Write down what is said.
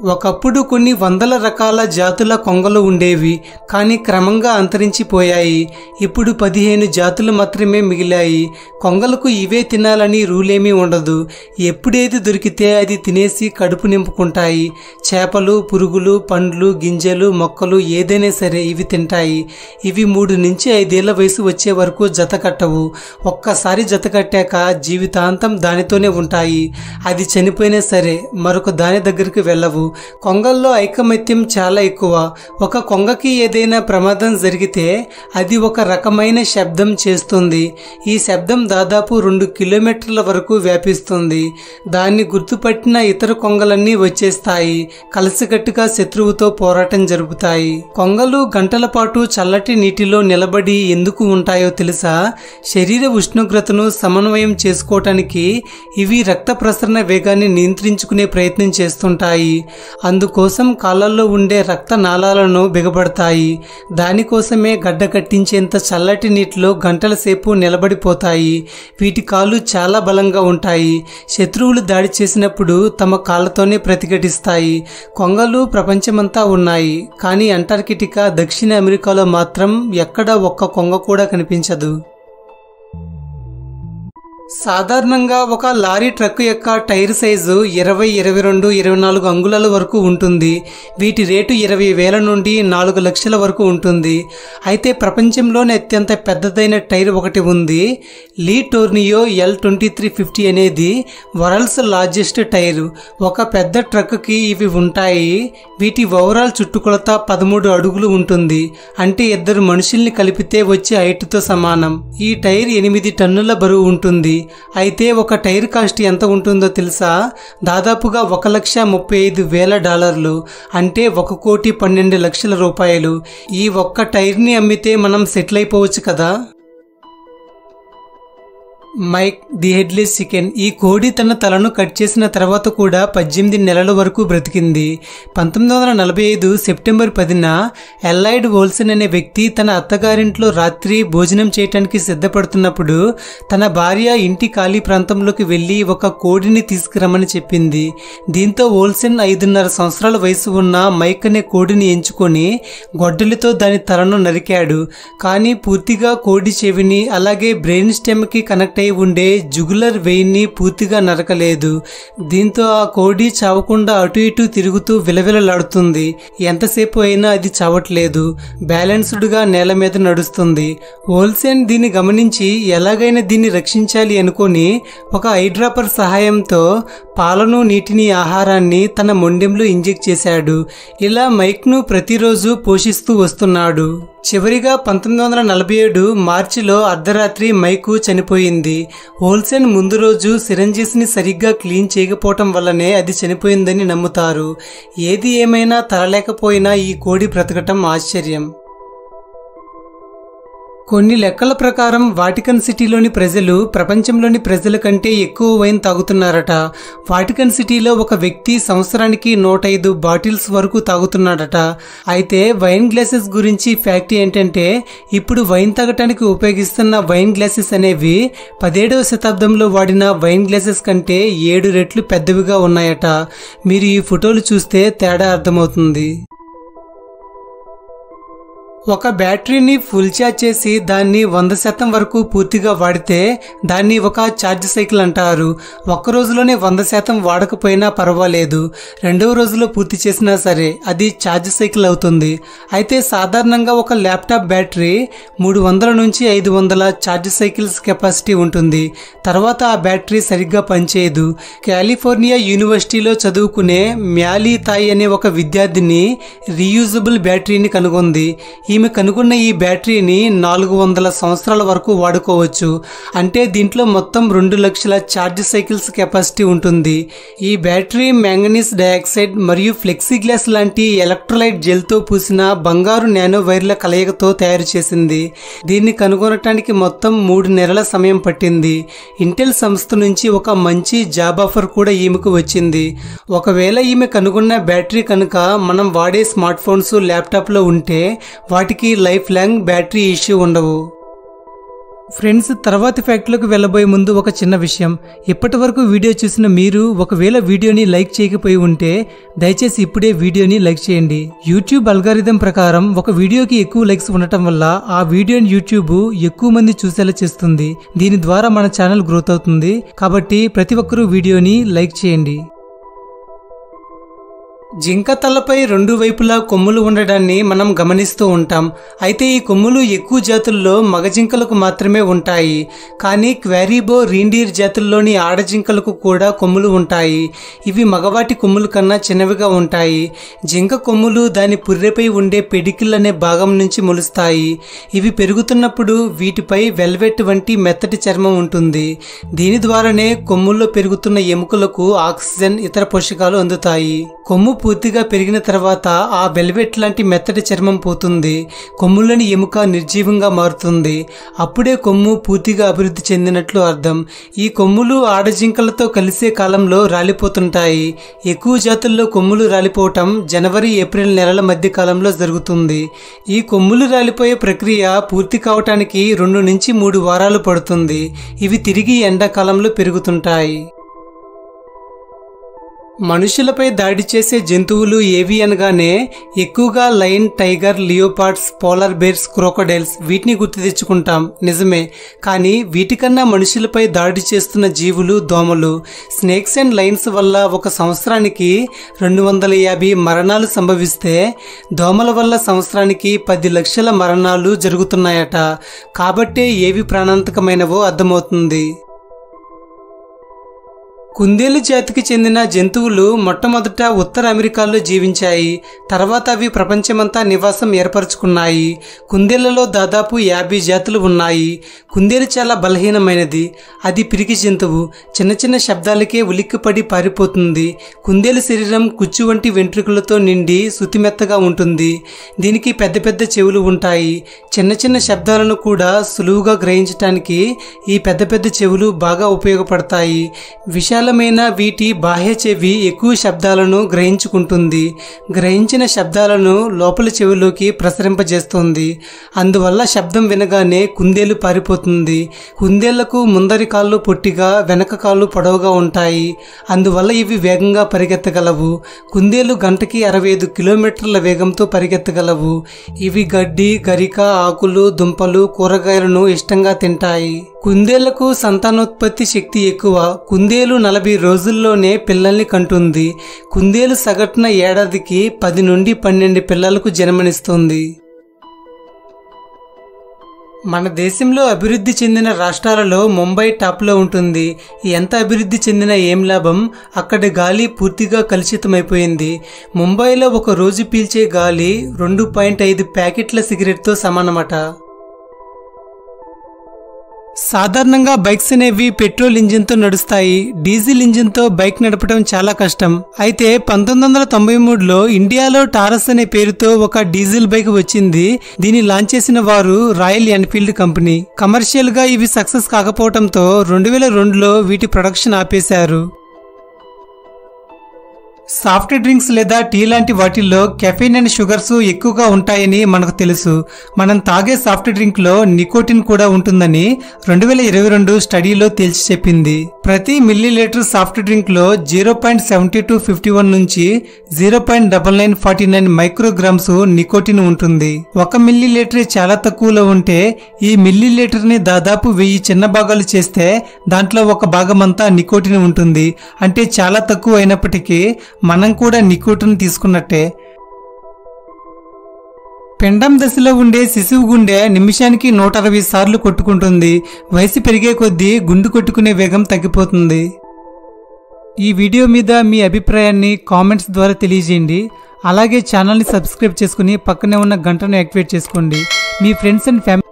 ఒకప్పుడు కొన్ని వందల రకాల జాతుల కొంగలు ఉండేవి, కానీ క్రమంగా అంతరించిపోయాయి. ఇప్పుడు 15 జాతులు మాత్రమే మిగిలాయి. కొంగలకు ఇవే తినాలని రూలేమీ ఉండదు. ఎప్పుడేది దొరికితే అది తినేసి కడుపు నింపుకుంటాయి. చేపలు, పురుగులు, పండ్లు, గింజలు, మొక్కలు ఏదైనా సరే ఇవి తింటాయి. ఇవి 3 నుంచి 5 ఏళ్ల వయసు వచ్చే వరకు జత కట్టవు. ఒక్కసారి జత కట్టాక జీవితాంతం దానితోనే ఉంటాయి. అది చనిపోయినా సరే మరొక దాని దగ్గరికి వెళ్ళవు. కొంగల్లో ఐకమత్యం చాలా ఎక్కువ. ఒక కొంగకి ఏదైనా ప్రమాదం జరిగితే అది ఒక రకమైన శబ్దం చేస్తుంది. ఈ శబ్దం దాదాపు 2 కిలోమీటర్ల వరకు వ్యాపిస్తుంది. దాన్ని గుర్తుపట్టిన ఇతర కొంగలన్నీ వచ్చేస్తాయి. కలిసికట్టుగా శత్రువుతో పోరాటం జరుపుతాయి. కొంగలు గంటల పాటు చల్లటి నీటిలో నిలబడి ఎందుకు ఉంటాయో తెలుసా? శరీర ఉష్ణోగ్రతను సమన్వయం చేసుకోవటానికి. ఇవి రక్త ప్రసరణ వేగాన్ని నియంత్రించుకునే ప్రయత్నం చేస్తుంటాయి. అందుకోసం కాళ్ళల్లో ఉండే రక్త నాళాలను బిగబడతాయి. దానికోసమే గడ్డ కట్టించేంత చల్లటి నీటిలో గంటల సేపు నిలబడిపోతాయి. వీటి కాళ్ళు చాలా బలంగా ఉంటాయి. శత్రువులు దాడి చేసినప్పుడు తమ కాళ్ళతోనే ప్రతిఘటిస్తాయి. కొంగలు ప్రపంచమంతా ఉన్నాయి, కానీ అంటార్కిటికా, దక్షిణ అమెరికాలో మాత్రం ఎక్కడా ఒక్క కొంగ కూడా కనిపించదు. సాధారణంగా ఒక లారీ ట్రక్ యొక్క టైర్ సైజు 20, 22, 24 అంగుళాల వరకు ఉంటుంది. వీటి రేటు 20,000 నుండి 4 లక్షల వరకు ఉంటుంది. అయితే ప్రపంచంలోనే అత్యంత పెద్దదైన టైర్ ఒకటి ఉంది. లీ టోర్నియో L2350 అనేది వరల్డ్స్ లార్జెస్ట్ టైర్. ఒక పెద్ద ట్రక్కి ఇవి ఉంటాయి. వీటి ఓవరాల్ చుట్టుకొలత 13 అడుగులు ఉంటుంది. అంటే 2 మనుషుల్ని కలిపితే వచ్చే హైట్తో సమానం. ఈ టైర్ 8 టన్నుల బరువు ఉంటుంది. అయితే ఒక టైర్ కాస్ట్ ఎంత ఉంటుందో తెలుసా? దాదాపుగా $1,35,000, అంటే 1,12,00,000 రూపాయలు. ఈ ఒక్క టైర్ని అమ్మితే మనం సెటిల్ అయిపోవచ్చు కదా. Mike the headless chicken. ఈ కోడి తన తలను కట్ చేసిన తర్వాత కూడా 18 నెలల వరకు బ్రతికింది. 1945 సెప్టెంబర్ 10న ఎల్లాయిడ్ ఓల్సన్ అనే వ్యక్తి తన అత్తగారింట్లో రాత్రి భోజనం చేయటానికి సిద్ధపడుతున్నప్పుడు తన భార్య ఇంటి ఖాళీ ప్రాంతంలోకి వెళ్లి ఒక కోడిని తీసుకురమ్మని చెప్పింది. దీంతో ఓల్సన్ 5.5 సంవత్సరాల వయసు ఉన్న మైక్ అనే కోడిని ఎంచుకొని గొడ్డలితో దాని తలను నరికాడు. కానీ పూర్తిగా కోడి చెవిని, అలాగే బ్రెయిన్ స్టెమ్ కి కనెక్ట్ అయి ఉండే జుగులర్ వెయిన్ ని పూర్తిగా నరకలేదు. దీంతో ఆ కోడి చావకుండా అటు ఇటు తిరుగుతూ విలవిలలాడుతుంది. ఎంతసేపు అయినా అది చావట్లేదు. బ్యాలెన్స్డ్ గా నేల మీద నడుస్తుంది. ఓల్సెన్ దీన్ని గమనించి ఎలాగైనా దీన్ని రక్షించాలి అనుకొని ఒక ఐడ్రాపర్ సహాయంతో పాలను, నీటిని, ఆహారాన్ని తన మొండెంలో ఇంజెక్ట్ చేశాడు. ఇలా మైక్ ను ప్రతిరోజు పోషిస్తూ వస్తున్నాడు. చివరిగా 1947 మార్చిలో అర్ధరాత్రి మైకు చనిపోయింది. ఓల్సెన్ ముందు రోజు సిరంజీస్ ని సరిగ్గా క్లీన్ చేయకపోవటం వల్లనే అది చనిపోయిందని నమ్ముతారు. ఏది ఏమైనా తరలేకపోయినా ఈ కోడి బ్రతకటం ఆశ్చర్యం. కొన్ని లెక్కల ప్రకారం వాటికన్ సిటీలోని ప్రజలు ప్రపంచంలోని ప్రజల కంటే ఎక్కువ వైన్ తాగుతున్నారట. వాటికన్ సిటీలో ఒక వ్యక్తి సంవత్సరానికి 105 బాటిల్స్ వరకు తాగుతున్నాడట. అయితే వైన్ గ్లాసెస్ గురించి ఫ్యాక్ట్ ఏంటంటే, ఇప్పుడు వైన్ తాగటానికి ఉపయోగిస్తున్న వైన్ గ్లాసెస్ అనేవి 17వ శతాబ్దంలో వాడిన వైన్ గ్లాసెస్ కంటే 7 రెట్లు పెద్దవిగా ఉన్నాయట. మీరు ఈ ఫోటోలు చూస్తే తేడా అర్థమవుతుంది. ఒక బ్యాటరీని ఫుల్ ఛార్జ్ చేసి దాన్ని 100% వరకు పూర్తిగా వాడితే దాన్ని ఒక ఛార్జ్ సైకిల్ అంటారు. ఒక్క రోజులోనే 100% వాడకపోయినా పర్వాలేదు, 2వ రోజులో పూర్తి చేసినా సరే అది ఛార్జ్ సైకిల్ అవుతుంది. అయితే సాధారణంగా ఒక ల్యాప్టాప్ బ్యాటరీ 300 నుంచి 500 ఛార్జ్ సైకిల్స్ కెపాసిటీ ఉంటుంది. తర్వాత ఆ బ్యాటరీ సరిగ్గా పనిచేయదు. కాలిఫోర్నియా యూనివర్సిటీలో చదువుకునే మ్యాలీ తాయ్ అనే ఒక విద్యార్థిని రీయూజబుల్ బ్యాటరీని కనుగొంది. ఈమె కనుగొన్న ఈ బ్యాటరీని 400 సంవత్సరాల వరకు వాడుకోవచ్చు. అంటే దీంట్లో మొత్తం 2 లక్షల ఛార్జ్ సైకిల్స్ కెపాసిటీ ఉంటుంది. ఈ బ్యాటరీ మ్యాంగనీస్ డయాక్సైడ్ మరియు ఫ్లెక్సీగ్లాస్ లాంటి ఎలక్ట్రోలైట్ జెల్తో పూసిన బంగారు నానో వైర్ల కలయికతో తయారు చేసింది. దీన్ని కనుగొనటానికి మొత్తం 3 నెలల సమయం పట్టింది. ఇంటెల్ సంస్థ నుంచి ఒక మంచి జాబ్ ఆఫర్ కూడా ఈమెకు వచ్చింది. ఒకవేళ ఈమె కనుగొన్న బ్యాటరీ కనుక మనం వాడే స్మార్ట్ ఫోన్స్, ల్యాప్టాప్లో ఉంటే వాటికి లైఫ్ లాంగ్ బ్యాటరీ ఇష్యూ ఉండవు. ఫ్రెండ్స్, తర్వాతి ఫ్యాక్ట్లోకి వెళ్ళబోయే ముందు ఒక చిన్న విషయం. ఇప్పటి వరకు వీడియో చూసిన మీరు ఒకవేళ వీడియోని లైక్ చేయకపోయి ఉంటే దయచేసి ఇప్పుడే వీడియోని లైక్ చేయండి. యూట్యూబ్ అల్గారిథం ప్రకారం ఒక వీడియోకి ఎక్కువ లైక్స్ ఉండటం వల్ల ఆ వీడియోని యూట్యూబ్ ఎక్కువ మంది చూసేలా చేస్తుంది. దీని ద్వారా మన ఛానల్ గ్రోత్ అవుతుంది. కాబట్టి ప్రతి ఒక్కరూ వీడియోని లైక్ చేయండి. జింక తలపై రెండు వైపులా కొమ్ములు ఉండడాన్ని మనం గమనిస్తూ ఉంటాం. అయితే ఈ కొమ్ములు ఎక్కువ జాతుల్లో మగ జింకలకు మాత్రమే ఉంటాయి. కానీ క్వారీబో రీండీర్ జాతుల్లోని ఆడజింకలకు కూడా కొమ్ములు ఉంటాయి. ఇవి మగవాటి కొమ్ముల కన్నా చిన్నవిగా ఉంటాయి. జింక కొమ్ములు దాని పుర్రెపై ఉండే పెడికిల్ అనే భాగం నుంచి మొలుస్తాయి. ఇవి పెరుగుతున్నప్పుడు వీటిపై వెల్వెట్ వంటి మెత్తటి చర్మం ఉంటుంది. దీని ద్వారానే కొమ్ముల్లో పెరుగుతున్న ఎముకలకు ఆక్సిజన్, ఇతర పోషకాలు అందుతాయి. కొమ్ము పూర్తిగా పెరిగిన తర్వాత ఆ వెల్వెట్ లాంటి మెత్తటి చర్మం పోతుంది. కొమ్ములోని ఎముక నిర్జీవంగా మారుతుంది. అప్పుడే కొమ్ము పూర్తిగా అభివృద్ధి చెందినట్లు అర్థం. ఈ కొమ్ములు ఆడజింకలతో కలిసే కాలంలో రాలిపోతుంటాయి. ఎక్కువ జాతుల్లో కొమ్ములు రాలిపోవటం జనవరి, ఏప్రిల్ నెలల మధ్య కాలంలో జరుగుతుంది. ఈ కొమ్ములు రాలిపోయే ప్రక్రియ పూర్తి కావటానికి 2 నుంచి 3 వారాలు పడుతుంది. ఇవి తిరిగి ఎండాకాలంలో పెరుగుతుంటాయి. మనుషులపై దాడి చేసే జంతువులు ఏవి అనగానే ఎక్కువగా lion, tiger, leopards, polar bears, crocodiles వీటిని గుర్తు తెచ్చుకుంటాం. నిజమే. కానీ వీటికన్నా మనుషులపై దాడి చేస్తున్న జీవులు దోమలు. స్నేక్స్ అండ్ లయన్స్ వల్ల ఒక సంవత్సరానికి 250 మరణాలు సంభవిస్తే దోమల వల్ల సంవత్సరానికి 10 లక్షల మరణాలు జరుగుతున్నాయట. కాబట్టే ఏవి ప్రాణాంతకమైనవో అర్థమవుతుంది. కుందేలు జాతికి చెందిన జంతువులు మొట్టమొదట ఉత్తర అమెరికాలో జీవించాయి. తర్వాత అవి ప్రపంచమంతా నివాసం ఏర్పరచుకున్నాయి. కుందేళ్లలో దాదాపు 50 జాతులు ఉన్నాయి. కుందేలు చాలా బలహీనమైనది. అది పిరికి జంతువు. చిన్న చిన్న శబ్దాలకే ఉలిక్కిపడి పారిపోతుంది. కుందేలు శరీరం కుచ్చు వంటి వెంట్రుకలతో నిండి శుతిమెత్తగా ఉంటుంది. దీనికి పెద్ద పెద్ద చెవులు ఉంటాయి. చిన్న చిన్న శబ్దాలను కూడా సులువుగా గ్రహించటానికి ఈ పెద్ద పెద్ద చెవులు బాగా ఉపయోగపడతాయి. విశాలమైన వీటి బాహ్య చెవి ఎక్కువ శబ్దాలను గ్రహించుకుంటుంది. గ్రహించిన శబ్దాలను లోపల చెవిలోకి ప్రసరింపజేస్తుంది. అందువల్ల శబ్దం వినగానే కుందేలు పారిపోతుంది. కుందేళ్లకు ముందరి కాళ్ళు పొట్టిగా, వెనక కాళ్ళు పొడవుగా ఉంటాయి. అందువల్ల ఇవి వేగంగా పరిగెత్తగలవు. కుందేలు గంటకి 65 కిలోమీటర్ల వేగంతో పరిగెత్తగలవు. ఇవి గడ్డి, గరిక, ఆకులు, దుంపలు, కూరగాయలను ఇష్టంగా తింటాయి. కుందేళ్లకు సంతానోత్పత్తి శక్తి ఎక్కువ. కుందేలు 40 రోజుల్లోనే పిల్లల్ని కంటుంది. కుందేలు సగటున ఏడాదికి 10 నుండి 12 పిల్లలకు జన్మనిస్తుంది. మన దేశంలో అభివృద్ధి చెందిన రాష్ట్రాలలో ముంబై టాప్లో ఉంటుంది. ఎంత అభివృద్ధి చెందినా ఏం లాభం? అక్కడి గాలి పూర్తిగా కలుషితమైపోయింది. ముంబైలో ఒక రోజు పీల్చే గాలి 2.5 ప్యాకెట్ల సిగరెట్తో సమానమట. సాధారణంగా బైక్స్ అనేవి పెట్రోల్ ఇంజిన్తో నడుస్తాయి. డీజిల్ ఇంజిన్తో బైక్ నడపడం చాలా కష్టం. అయితే 1993లో ఇండియాలో టారస్ అనే పేరుతో ఒక డీజిల్ బైక్ వచ్చింది. దీన్ని లాంచ్ చేసిన వారు రాయల్ ఎన్ఫీల్డ్ కంపెనీ. కమర్షియల్ గా ఇవి సక్సెస్ కాకపోవడంతో 2002లో వీటి ప్రొడక్షన్ ఆపేశారు. సాఫ్ట్ డ్రింక్స్ లేదా టీ లాంటి వాటిల్లో కెఫీన్ అండ్ షుగర్స్ ఎక్కువగా ఉంటాయని మనకు తెలుసు. మనం తాగే సాఫ్ట్ డ్రింక్ లో నికోటిన్ కూడా ఉంటుందని 2022 స్టడీలో తేల్చి చెప్పింది. ప్రతి మిల్లీలీటర్ సాఫ్ట్ డ్రింక్ లో 0.7251 నుంచి 0.9949 మైక్రోగ్రామ్స్ నికోటిన్ ఉంటుంది. 1 మిల్లీలీటర్ చాలా తక్కువలో ఉంటే ఈ మిల్లీలీటర్ ని దాదాపు 1000 చిన్న భాగాలు చేస్తే దాంట్లో ఒక భాగమంతా నికోటిన్ ఉంటుంది. అంటే చాలా తక్కువ అయినప్పటికీ మనం కూడా నికోటిన్ తీసుకున్నట్టే. పిండం దశలో ఉండే శిశువు గుండె నిమిషానికి 160 సార్లు కొట్టుకుంటుంది. వయసు పెరిగే కొద్దీ గుండు కొట్టుకునే వేగం తగ్గిపోతుంది. ఈ వీడియో మీద మీ అభిప్రాయాన్ని కామెంట్స్ ద్వారా తెలియజేయండి. అలాగే ఛానల్ని సబ్స్క్రైబ్ చేసుకుని పక్కనే ఉన్న గంటను యాక్టివేట్ చేసుకోండి. మీ ఫ్రెండ్స్ అండ్ ఫ్యామిలీ